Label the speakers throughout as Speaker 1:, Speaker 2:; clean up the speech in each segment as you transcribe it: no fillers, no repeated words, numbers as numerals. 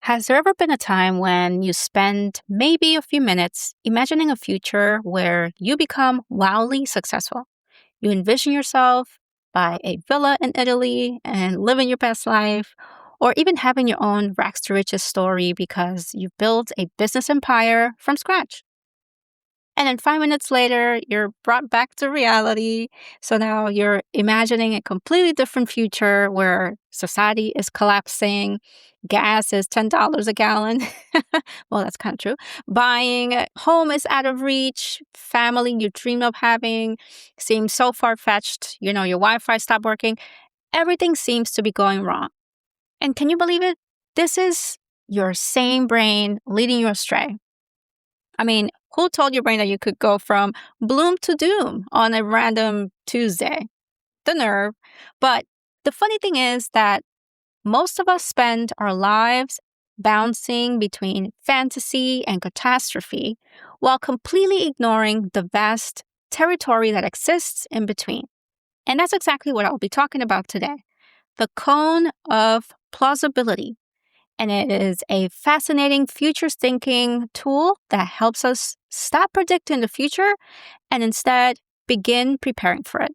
Speaker 1: Has there ever been a time when you spend maybe a few minutes imagining a future where you become wildly successful? You envision yourself by a villa in Italy and living your best life, or even having your own rags to riches story because you've built a business empire from scratch. And then 5 minutes later, you're brought back to reality. So now you're imagining a completely different future where society is collapsing, gas is $10 a gallon. Well, that's kind of true. Buying a home is out of reach, family you dream of having seems so far fetched. Your Wi Fi stopped working. Everything seems to be going wrong. And can you believe it? This is your same brain leading you astray. I mean, who told your brain that you could go from bloom to doom on a random Tuesday? The nerve. But the funny thing is that most of us spend our lives bouncing between fantasy and catastrophe while completely ignoring the vast territory that exists in between. And that's exactly what I'll be talking about today. The cone of plausibility. And it is a fascinating futures thinking tool that helps us stop predicting the future and instead begin preparing for it.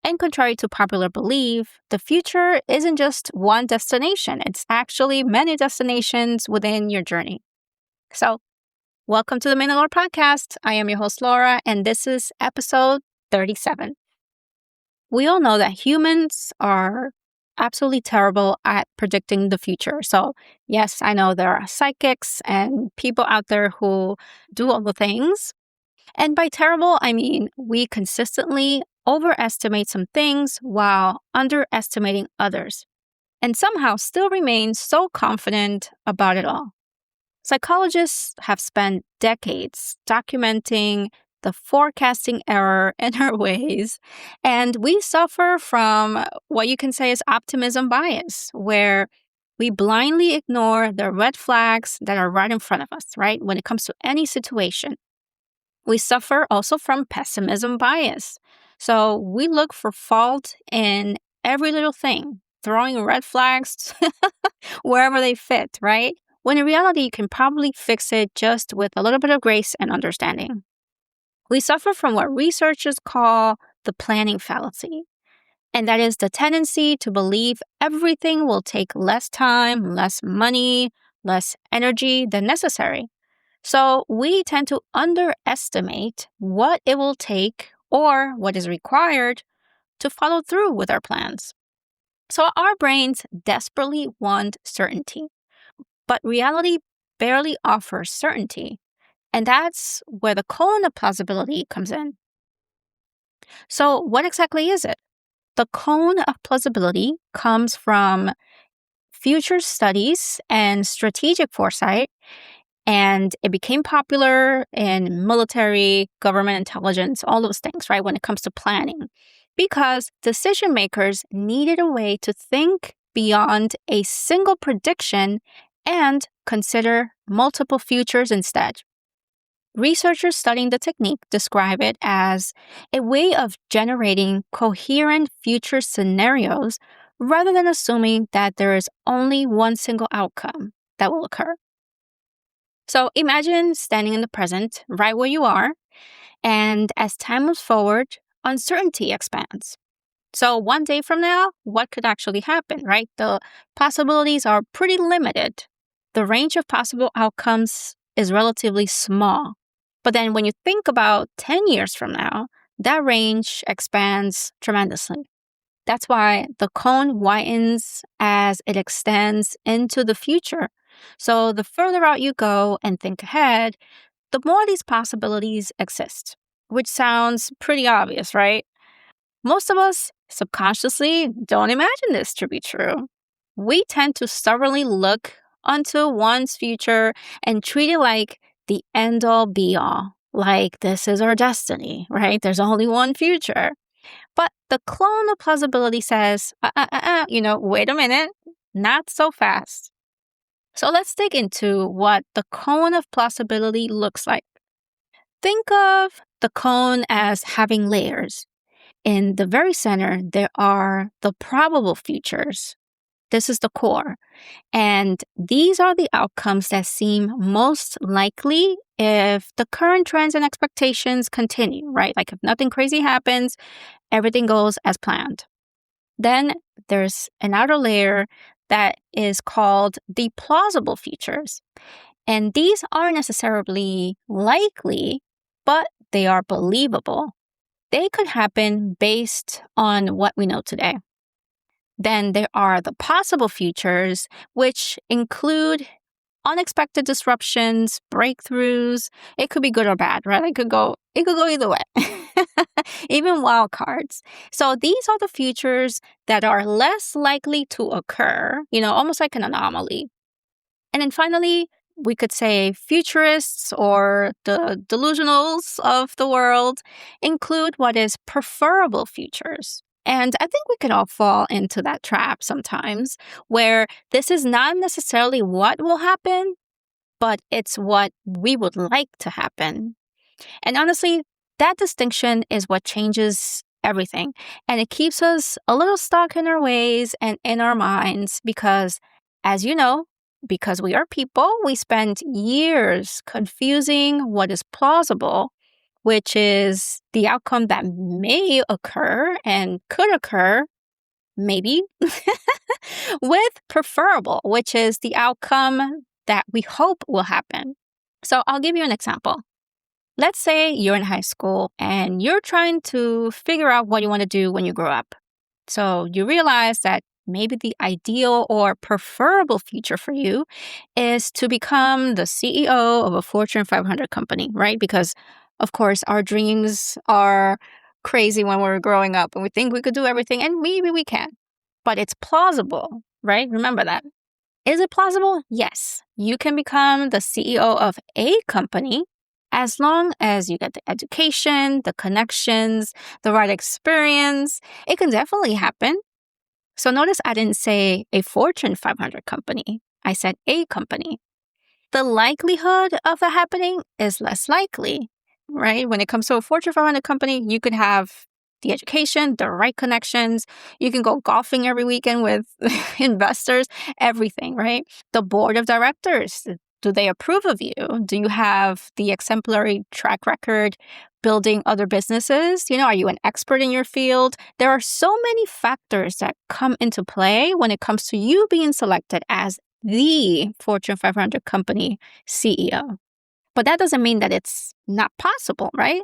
Speaker 1: And contrary to popular belief, the future isn't just one destination. It's actually many destinations within your journey. So, welcome to the Lore podcast. I am your host, Laura, and this is episode 37. We all know that humans are absolutely terrible at predicting the future. So, yes, I know there are psychics and people out there who do all the things. And by terrible, I mean we consistently overestimate some things while underestimating others, and somehow still remain so confident about it all. Psychologists have spent decades documenting the forecasting error in our ways, and we suffer from what you can say is optimism bias, where we blindly ignore the red flags that are right in front of us, right? When it comes to any situation. We suffer also from pessimism bias. So we look for fault in every little thing, throwing red flags wherever they fit, right? When in reality, you can probably fix it just with a little bit of grace and understanding. We suffer from what researchers call the planning fallacy. And that is the tendency to believe everything will take less time, less money, less energy than necessary. So we tend to underestimate what it will take or what is required to follow through with our plans. So our brains desperately want certainty, but reality barely offers certainty. And that's where the cone of plausibility comes in. So what exactly is it? The cone of plausibility comes from future studies and strategic foresight, and it became popular in military, government intelligence, all those things, right, when it comes to planning, because decision makers needed a way to think beyond a single prediction and consider multiple futures instead. Researchers studying the technique describe it as a way of generating coherent future scenarios rather than assuming that there is only one single outcome that will occur. So imagine standing in the present, right where you are, and as time moves forward, uncertainty expands. So one day from now, what could actually happen, right? The possibilities are pretty limited. The range of possible outcomes is relatively small. But then when you think about 10 years from now, that range expands tremendously. That's why the cone widens as it extends into the future. So the further out you go and think ahead, the more these possibilities exist, which sounds pretty obvious, right? Most of us subconsciously don't imagine this to be true. We tend to stubbornly look onto one's future and treat it like the end-all be-all, like this is our destiny, right? There's only one future. But the clone of plausibility says, wait a minute, not so fast. So let's dig into what the cone of plausibility looks like. Think of the cone as having layers. In the very center, there are the probable futures. This is the core. And these are the outcomes that seem most likely if the current trends and expectations continue, right? Like if nothing crazy happens, everything goes as planned. Then there's an outer layer that is called the plausible futures. And these aren't necessarily likely, but they are believable. They could happen based on what we know today. Then there are the possible futures, which include unexpected disruptions, breakthroughs. It could be good or bad, right? It could go either way. Even wild cards. So these are the futures that are less likely to occur, almost like an anomaly. And then finally, we could say futurists or the delusionals of the world include what is preferable futures. And I think we could all fall into that trap sometimes, where this is not necessarily what will happen, but it's what we would like to happen. And honestly, that distinction is what changes everything. And it keeps us a little stuck in our ways and in our minds because, as you know, because we are people, we spend years confusing what is plausible, which is the outcome that may occur and could occur, maybe, with preferable, which is the outcome that we hope will happen. So I'll give you an example. Let's say you're in high school and you're trying to figure out what you want to do when you grow up. So you realize that maybe the ideal or preferable future for you is to become the CEO of a Fortune 500 company, right? Because, of course, our dreams are crazy when we're growing up and we think we could do everything, and maybe we can. But it's plausible, right? Remember that. Is it plausible? Yes. You can become the CEO of a company as long as you get the education, the connections, the right experience. It can definitely happen. So notice I didn't say a Fortune 500 company. I said a company. The likelihood of that happening is less likely, right? When it comes to a Fortune 500 company, you could have the education, the right connections. You can go golfing every weekend with investors, everything, right? The board of directors, do they approve of you? Do you have the exemplary track record building other businesses? Are you an expert in your field? There are so many factors that come into play when it comes to you being selected as the Fortune 500 company CEO. But that doesn't mean that it's not possible, right?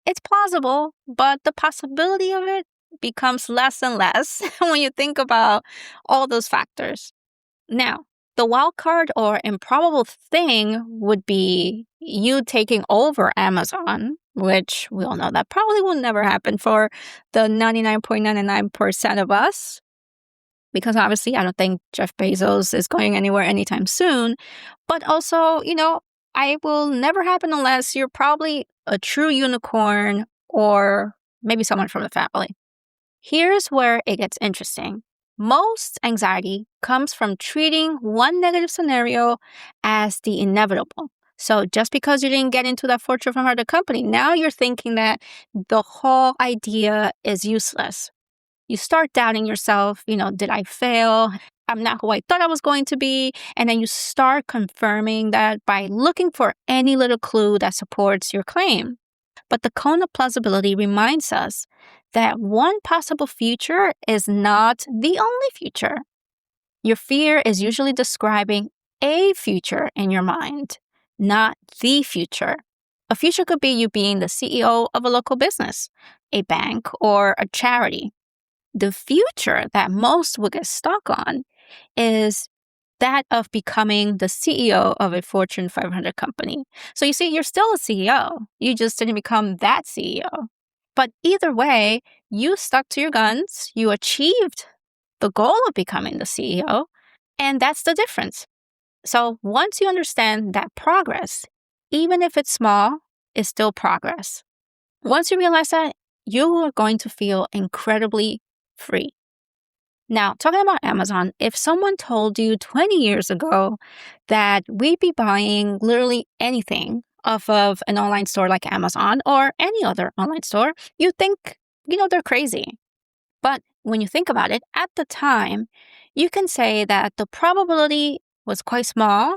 Speaker 1: It's plausible, but the possibility of it becomes less and less when you think about all those factors. Now, the wild card or improbable thing would be you taking over Amazon, which we all know that probably will never happen for the 99.99% of us. Because obviously, I don't think Jeff Bezos is going anywhere anytime soon. But also, I will never happen unless you're probably a true unicorn or maybe someone from the family. Here's where it gets interesting. Most anxiety comes from treating one negative scenario as the inevitable. So just because you didn't get into that Fortune 500 company, now you're thinking that the whole idea is useless. You start doubting yourself, did I fail? I'm not who I thought I was going to be. And then you start confirming that by looking for any little clue that supports your claim. But the cone of plausibility reminds us that one possible future is not the only future. Your fear is usually describing a future in your mind, not the future. A future could be you being the CEO of a local business, a bank, or a charity. The future that most will get stuck on is that of becoming the CEO of a Fortune 500 company. So you see, you're still a CEO. You just didn't become that CEO. But either way, you stuck to your guns. You achieved the goal of becoming the CEO. And that's the difference. So once you understand that progress, even if it's small, is still progress. Once you realize that, you are going to feel incredibly free. Now, talking about Amazon, if someone told you 20 years ago that we'd be buying literally anything off of an online store like Amazon or any other online store, you'd think, they're crazy. But when you think about it, at the time, You can say that the probability was quite small.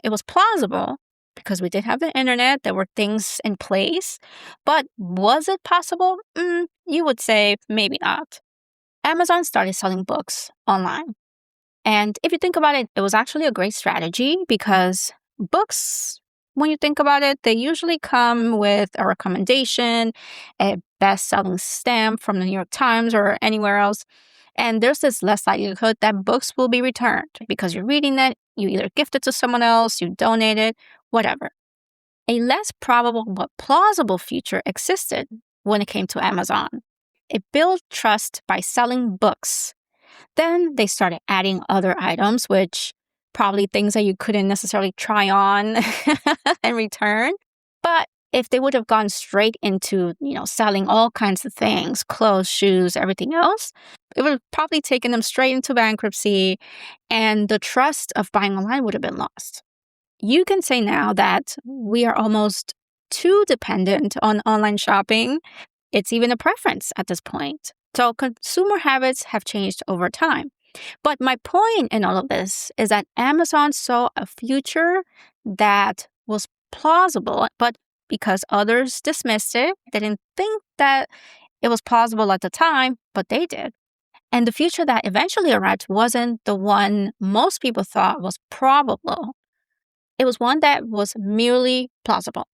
Speaker 1: It was plausible because we did have the internet. There were things in place. But was it possible? You would say maybe not. Amazon started selling books online. And if you think about it, it was actually a great strategy because books, when you think about it, they usually come with a recommendation, a best-selling stamp from the New York Times or anywhere else. And there's this less likelihood that books will be returned because you're reading it, you either gift it to someone else, you donate it, whatever. A less probable but plausible future existed when it came to Amazon. It built trust by selling books. Then they started adding other items, which probably things that you couldn't necessarily try on and return. But if they would have gone straight into, selling all kinds of things, clothes, shoes, everything else, it would have probably taken them straight into bankruptcy, and the trust of buying online would have been lost. You can say now that we are almost too dependent on online shopping. It's even a preference at this point. So consumer habits have changed over time. But my point in all of this is that Amazon saw a future that was plausible, but because others dismissed it, they didn't think that it was plausible at the time, but they did. And the future that eventually arrived wasn't the one most people thought was probable. It was one that was merely plausible.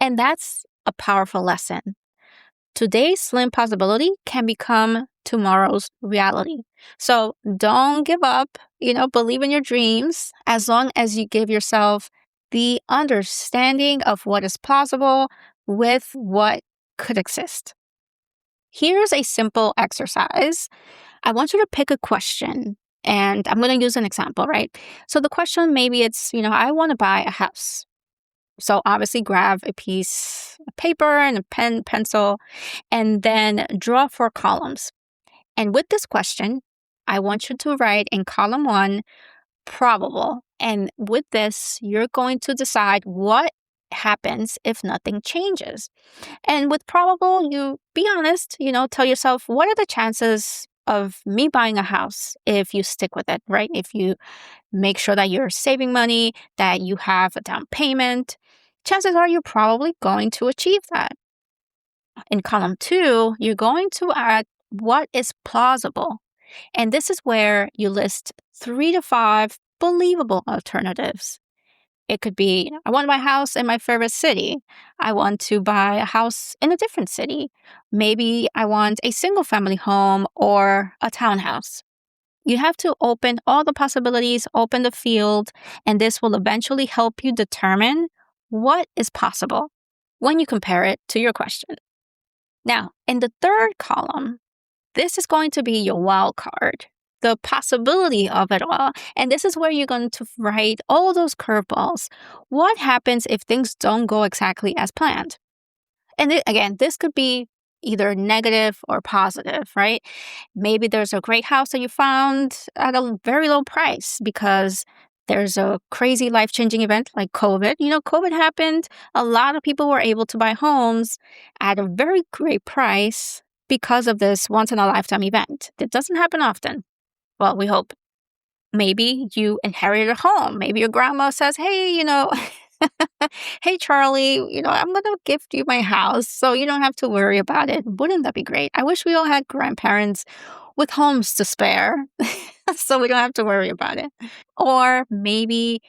Speaker 1: And that's a powerful lesson. Today's slim possibility can become tomorrow's reality. So don't give up, believe in your dreams as long as you give yourself the understanding of what is possible with what could exist. Here's a simple exercise. I want you to pick a question, and I'm going to use an example, right? So the question, maybe it's, I want to buy a house. So obviously grab a piece of paper and a pen, pencil, and then draw 4 columns. And with this question, I want you to write in column 1, probable. And with this, you're going to decide what happens if nothing changes. And with probable, you be honest, tell yourself, what are the chances of me buying a house if you stick with it, right? If you make sure that you're saving money, that you have a down payment, chances are you're probably going to achieve that. In column 2, you're going to add what is plausible. And this is where you list 3 to 5 believable alternatives. It could be, I want to buy a house in my favorite city. I want to buy a house in a different city. Maybe I want a single family home or a townhouse. You have to open all the possibilities, open the field, and this will eventually help you determine what is possible when you compare it to your question. Now, in the 3rd column, this is going to be your wild card, the possibility of it all. And this is where you're going to write all those curveballs. What happens if things don't go exactly as planned? And again, this could be either negative or positive, right? Maybe there's a great house that you found at a very low price because there's a crazy life-changing event like COVID. COVID happened. A lot of people were able to buy homes at a very great price because of this once-in-a-lifetime event. It doesn't happen often. Well, we hope. Maybe you inherited a home. Maybe your grandma says, hey, hey, Charlie, I'm going to gift you my house so you don't have to worry about it. Wouldn't that be great? I wish we all had grandparents with homes to spare so we don't have to worry about it. Or maybe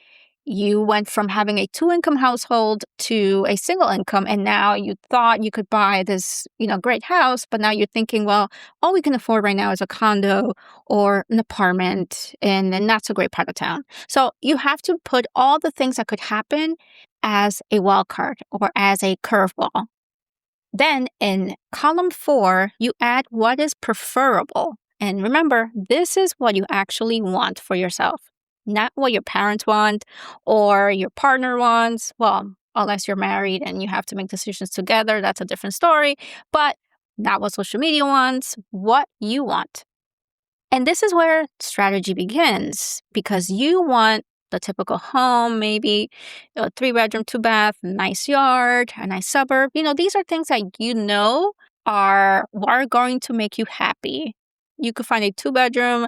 Speaker 1: you went from having a 2-income household to a single income, and now you thought you could buy this, great house, but now you're thinking, well, all we can afford right now is a condo or an apartment in a not so great part of town. So you have to put all the things that could happen as a wild card or as a curveball. Then in column 4, you add what is preferable. And remember, this is what you actually want for yourself. Not what your parents want or your partner wants. Well, unless you're married and you have to make decisions together, that's a different story. But not what social media wants, what you want. And this is where strategy begins because you want the typical home, maybe a 3-bedroom, 2-bath, nice yard, a nice suburb. These are things that are going to make you happy. You could find a 2-bedroom,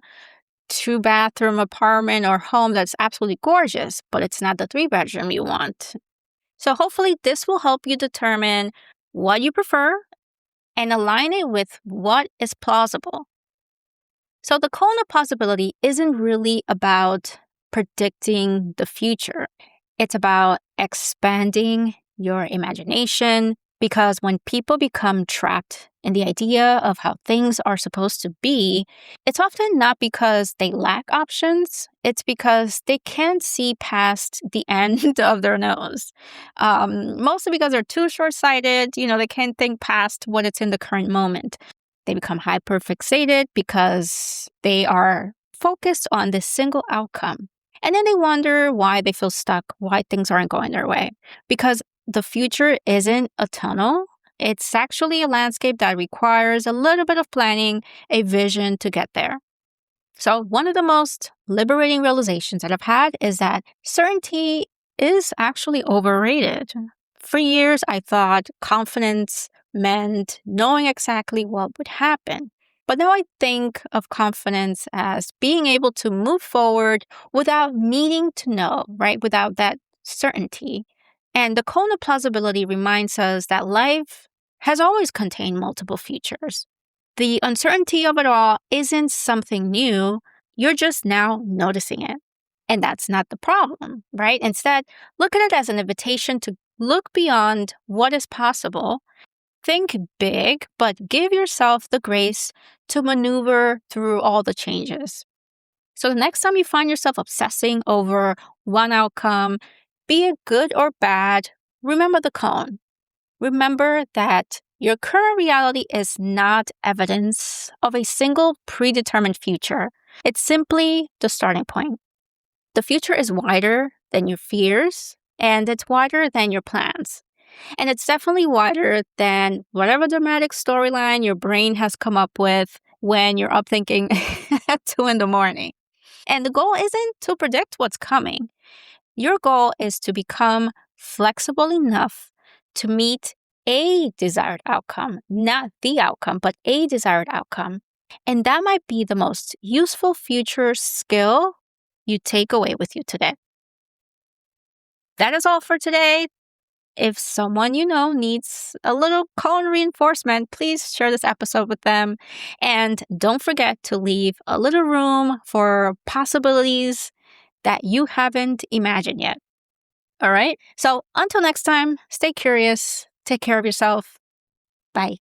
Speaker 1: 2-bathroom apartment or home that's absolutely gorgeous, but it's not the 3-bedroom you want. So hopefully this will help you determine what you prefer and align it with what is plausible. So the cone of plausibility isn't really about predicting the future. It's about expanding your imagination, because when people become trapped in the idea of how things are supposed to be, it's often not because they lack options. It's because they can't see past the end of their nose. Mostly because they're too short-sighted. They can't think past what it's in the current moment. They become hyper-fixated because they are focused on this single outcome. And then they wonder why they feel stuck, why things aren't going their way. Because the future isn't a tunnel. It's actually a landscape that requires a little bit of planning, a vision to get there. So one of the most liberating realizations that I've had is that certainty is actually overrated. For years, I thought confidence meant knowing exactly what would happen. But now I think of confidence as being able to move forward without needing to know, right? Without that certainty. And the cone of plausibility reminds us that life has always contained multiple futures. The uncertainty of it all isn't something new. You're just now noticing it. And that's not the problem, right? Instead, look at it as an invitation to look beyond what is possible. Think big, but give yourself the grace to maneuver through all the changes. So the next time you find yourself obsessing over one outcome, be it good or bad, remember the cone. Remember that your current reality is not evidence of a single predetermined future. It's simply the starting point. The future is wider than your fears, and it's wider than your plans. And it's definitely wider than whatever dramatic storyline your brain has come up with when you're up thinking at 2 a.m. And the goal isn't to predict what's coming. Your goal is to become flexible enough to meet a desired outcome, not the outcome, but a desired outcome. And that might be the most useful future skill you take away with you today. That is all for today. If someone you know needs a little cone reinforcement, please share this episode with them. And don't forget to leave a little room for possibilities that you haven't imagined yet. All right? So until next time, stay curious. Take care of yourself. Bye.